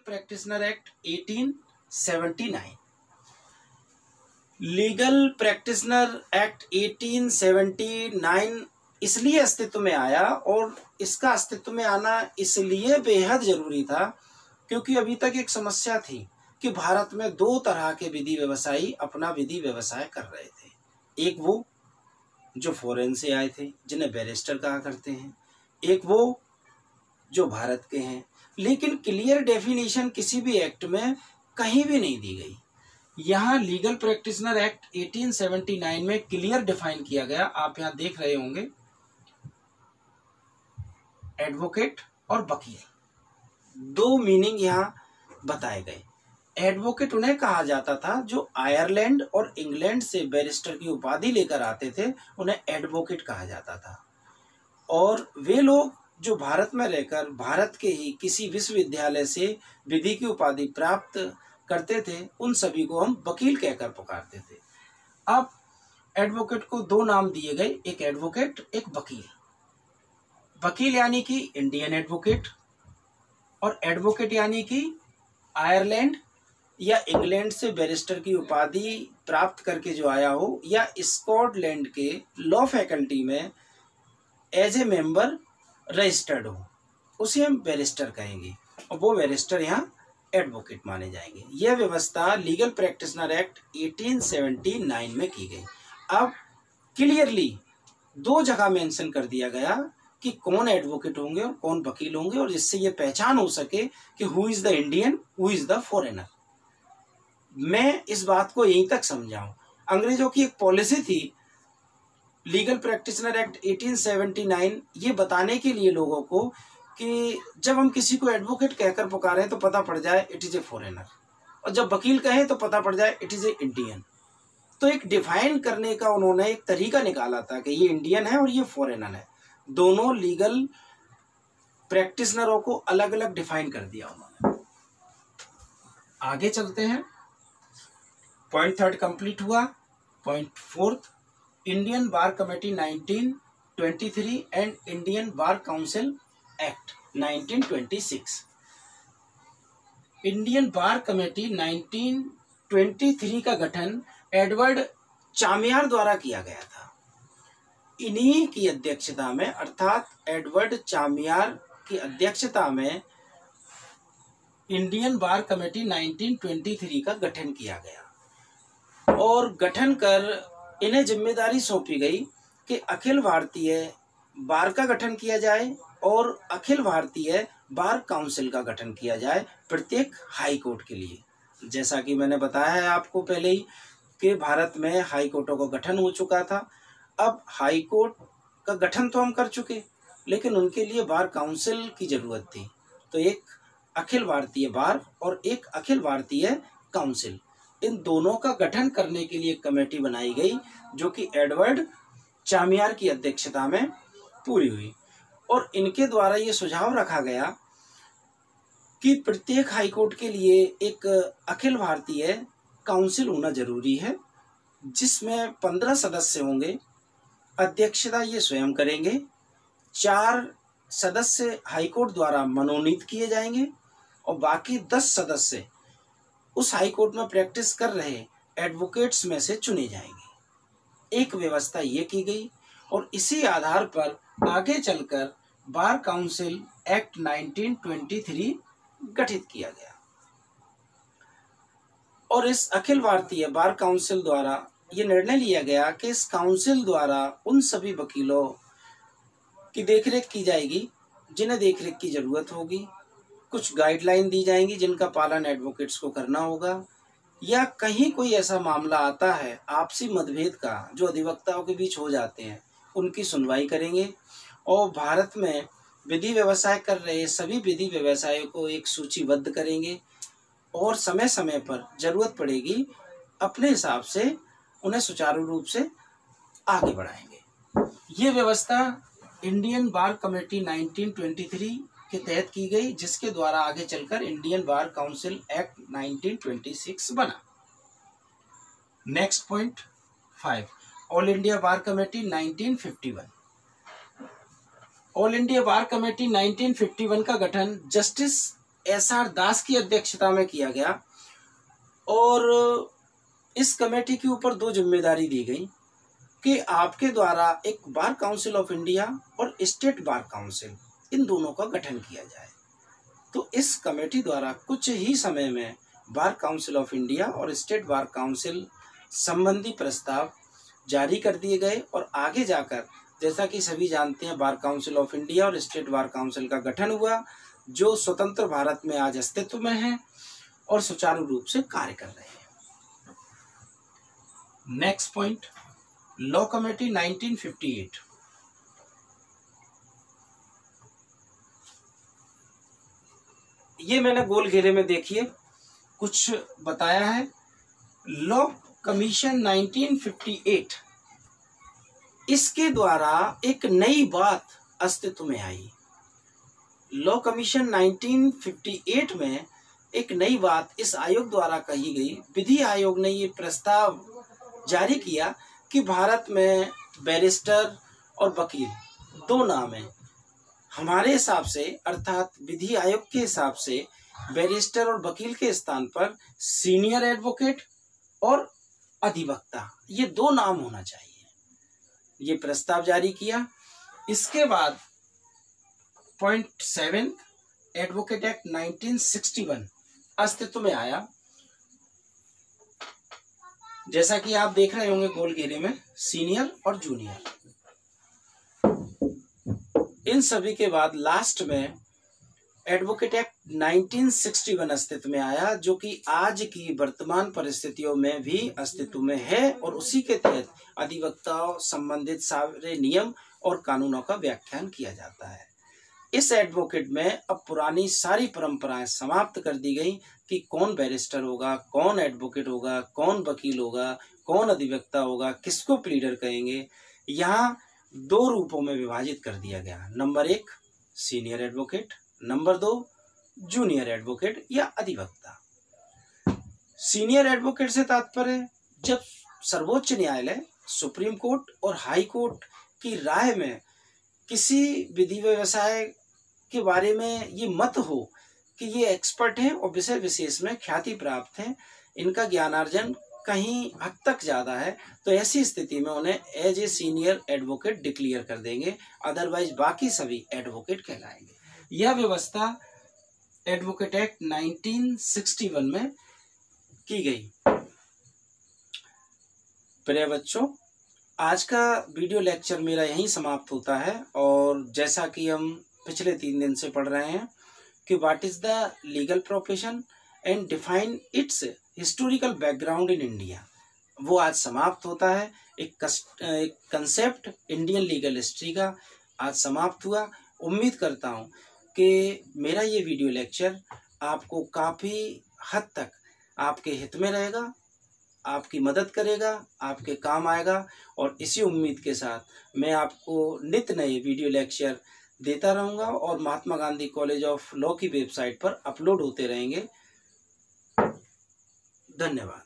Practitioner act 1879। Legal practitioner act 1879 इसलिए अस्तित्व में आया, और इसका अस्तित्व में आना इसलिए बेहद जरूरी था क्योंकि अभी तक एक समस्या थी कि भारत में दो तरह के विधि व्यवसायी अपना विधि व्यवसाय कर रहे थे। एक वो जो फॉरेन से आए थे जिन्हें बैरिस्टर कहा करते हैं, एक वो जो भारत के हैं, लेकिन क्लियर डेफिनेशन किसी भी एक्ट में कहीं भी नहीं दी गई। यहाँ लीगल प्रैक्टिशनर एक्ट 1879 में क्लियर डिफाइन किया गया, आप यहाँ देख रहे होंगे, एडवोकेट और वकील, दो मीनिंग यहाँ बताए गए। एडवोकेट उन्हें कहा जाता था जो आयरलैंड और इंग्लैंड से बैरिस्टर की उपाधि लेकर आते थे, उन्हें एडवोकेट कहा जाता था। और वे लोग जो भारत में रहकर भारत के ही किसी विश्वविद्यालय से विधि की उपाधि प्राप्त करते थे, उन सभी को हम वकील कहकर पुकारते थे। अब एडवोकेट को दो नाम दिए गए, एक एडवोकेट, एक वकील। वकील यानी कि इंडियन एडवोकेट, और एडवोकेट यानी कि आयरलैंड या इंग्लैंड से बैरिस्टर की उपाधि प्राप्त करके जो आया हो, या स्कॉटलैंड के लॉ फैकल्टी में एज ए मेंबर रजिस्टर्ड हो, उसे हम बैरिस्टर कहेंगे, और वो बैरिस्टर यहाँ एडवोकेट माने जाएंगे। यह व्यवस्था लीगल प्रैक्टिशनर एक्ट 1879 में की गई। अब क्लियरली दो जगह मेंशन कर दिया गया कि कौन एडवोकेट होंगे और कौन वकील होंगे, और जिससे ये पहचान हो सके कि who is the Indian, who is the foreigner. मैं इस बात को यहीं तक समझाऊं। अंग्रेजों की एक पॉलिसी थी लीगल प्रैक्टिशनर एक्ट 1879 ये बताने के लिए लोगों को कि जब हम किसी को एडवोकेट कहकर पुकारें तो पता पड़ जाए इट इज ए फॉरेनर, और जब वकील कहें तो पता पड़ जाए इट इज ए इंडियन। तो एक डिफाइन करने का उन्होंने एक तरीका निकाला था कि ये इंडियन है और ये फॉरेनर है। दोनों लीगल प्रैक्टिशनरों को अलग अलग डिफाइन कर दिया उन्होंने। आगे चलते हैं। पॉइंट थर्ड कंप्लीट हुआ। Point fourth, Indian bar committee 1923 and Indian bar council act 1926। Indian bar committee 1923 का गठन एडवर्ड चामियार द्वारा किया गया था। इन्हीं की अध्यक्षता में, अर्थात एडवर्ड चामियार की अध्यक्षता में इंडियन बार कमेटी 1923 का गठन किया गया, और गठन कर इन्हें जिम्मेदारी सौंपी गई कि अखिल भारतीय बार का गठन किया जाए और अखिल भारतीय बार काउंसिल का गठन किया जाए प्रत्येक हाई कोर्ट के लिए। जैसा कि मैंने बताया है आपको पहले ही कि भारत में हाई कोर्टों का गठन हो चुका था। अब हाई कोर्ट का गठन तो हम कर चुके, लेकिन उनके लिए बार काउंसिल की जरूरत थी। तो एक अखिल भारतीय बार और एक अखिल भारतीय काउंसिल, इन दोनों का गठन करने के लिए कमेटी बनाई गई, जो कि एडवर्ड चामियार की अध्यक्षता में पूरी हुई। और इनके द्वारा ये सुझाव रखा गया कि प्रत्येक हाईकोर्ट के लिए एक अखिल भारतीय काउंसिल होना जरूरी है, जिसमें 15 सदस्य होंगे। अध्यक्षता ये स्वयं करेंगे। 4 सदस्य हाईकोर्ट द्वारा मनोनीत किए जाएंगे, और बाकी 10 सदस्य उस हाईकोर्ट में प्रैक्टिस कर रहे एडवोकेट्स में से चुने जाएंगे। एक व्यवस्था ये की गई, और इसी आधार पर आगे चलकर बार काउंसिल एक्ट 1923 गठित किया गया। और इस अखिल भारतीय बार काउंसिल द्वारा ये निर्णय लिया गया कि इस काउंसिल द्वारा उन सभी वकीलों की देखरेख की जाएगी जिन्हें देखरेख की जरूरत होगी। कुछ गाइडलाइन दी जाएंगी जिनका पालन एडवोकेट्स को करना होगा, या कहीं कोई ऐसा मामला आता है आपसी मतभेद का जो अधिवक्ताओं के बीच हो जाते हैं, उनकी सुनवाई करेंगे। और भारत में विधि व्यवसाय कर रहे सभी विधि व्यवसायों को एक सूचीबद्ध करेंगे, और समय समय पर जरूरत पड़ेगी अपने हिसाब से उन्हें सुचारू रूप से आगे बढ़ाएंगे। ये व्यवस्था इंडियन बार कमेटी 1923 के तहत की गई, जिसके द्वारा आगे चलकर इंडियन बार काउंसिल एक्ट 1926 बना। नेक्स्ट पॉइंट 5, ऑल इंडिया बार कमेटी 1951। ऑल इंडिया बार कमेटी 1951 का गठन जस्टिस SR दास की अध्यक्षता में किया गया और इस कमेटी के ऊपर दो जिम्मेदारी दी गई कि आपके द्वारा एक बार काउंसिल ऑफ इंडिया और स्टेट बार काउंसिल इन दोनों का गठन किया जाए। तो इस कमेटी द्वारा कुछ ही समय में बार काउंसिल ऑफ इंडिया और स्टेट बार काउंसिल संबंधी प्रस्ताव जारी कर दिए गए और आगे जाकर जैसा कि सभी जानते हैं बार काउंसिल ऑफ इंडिया और स्टेट बार काउंसिल का गठन हुआ, जो स्वतंत्र भारत में आज अस्तित्व में है और सुचारू रूप से कार्य कर रहे हैं। Next point, law committee 1958। ये मैंने गोल घेरे में देखिए कुछ बताया है। लॉ कमीशन 1958, इसके द्वारा एक नई बात अस्तित्व में आई। लॉ कमीशन 1958 में एक नई बात इस आयोग द्वारा कही गई। विधि आयोग ने ये प्रस्ताव जारी किया कि भारत में बैरिस्टर और वकील दो नाम हैं। हमारे हिसाब से अर्थात विधि आयोग के हिसाब से बैरिस्टर और वकील के स्थान पर सीनियर एडवोकेट और अधिवक्ता, ये दो नाम होना चाहिए। ये प्रस्ताव जारी किया। इसके बाद पॉइंट 7 एडवोकेट एक्ट 1961 अस्तित्व में आया। जैसा कि आप देख रहे होंगे गोल घेरे में सीनियर और जूनियर, इन सभी के बाद लास्ट में एडवोकेट एक्ट 1961 अस्तित्व में आया, जो कि आज की वर्तमान परिस्थितियों में भी अस्तित्व में है और उसी के तहत अधिवक्ताओं संबंधित सारे नियम और कानूनों का व्याख्यान किया जाता है। इस एडवोकेट में अब पुरानी सारी परंपराएं समाप्त कर दी गई कि कौन बैरिस्टर होगा, कौन एडवोकेट होगा, कौन वकील होगा, कौन अधिवक्ता होगा, किसको प्लीडर कहेंगे। यहाँ दो रूपों में विभाजित कर दिया गया। Number 1 senior advocate, number 2 junior advocate या अधिवक्ता। सीनियर एडवोकेट से तात्पर्य जब सर्वोच्च न्यायालय, सुप्रीम कोर्ट और हाई कोर्ट की राय में किसी विधि व्यवसाय के बारे में ये मत हो कि ये एक्सपर्ट हैं और विषय विशेष में ख्याति प्राप्त हैं, इनका ज्ञानार्जन कहीं हद तक ज़्यादा है, तो ऐसी स्थिति में उन्हें as a senior advocate declare कर देंगे, अदरवाइज बाकी सभी एडवोकेट कहलाएंगे। यह व्यवस्था एडवोकेट एक्ट 1961 में की गई। प्रिय बच्चों, आज का वीडियो लेक्चर मेरा यहीं समाप्त होता है और जैसा कि हम पिछले 3 दिन से पढ़ रहे हैं कि what is the legal profession and define it's historical background in India, वो आज समाप्त होता है। एक कंसेप्ट इंडियन लीगल हिस्ट्री का आज समाप्त हुआ। उम्मीद करता हूँ कि मेरा ये वीडियो लेक्चर आपको काफ़ी हद तक आपके हित में रहेगा, आपकी मदद करेगा, आपके काम आएगा और इसी उम्मीद के साथ मैं आपको नित्य नए वीडियो लेक्चर देता रहूँगा और Mahatma Gandhi college of law की वेबसाइट पर अपलोड होते रहेंगे। धन्यवाद।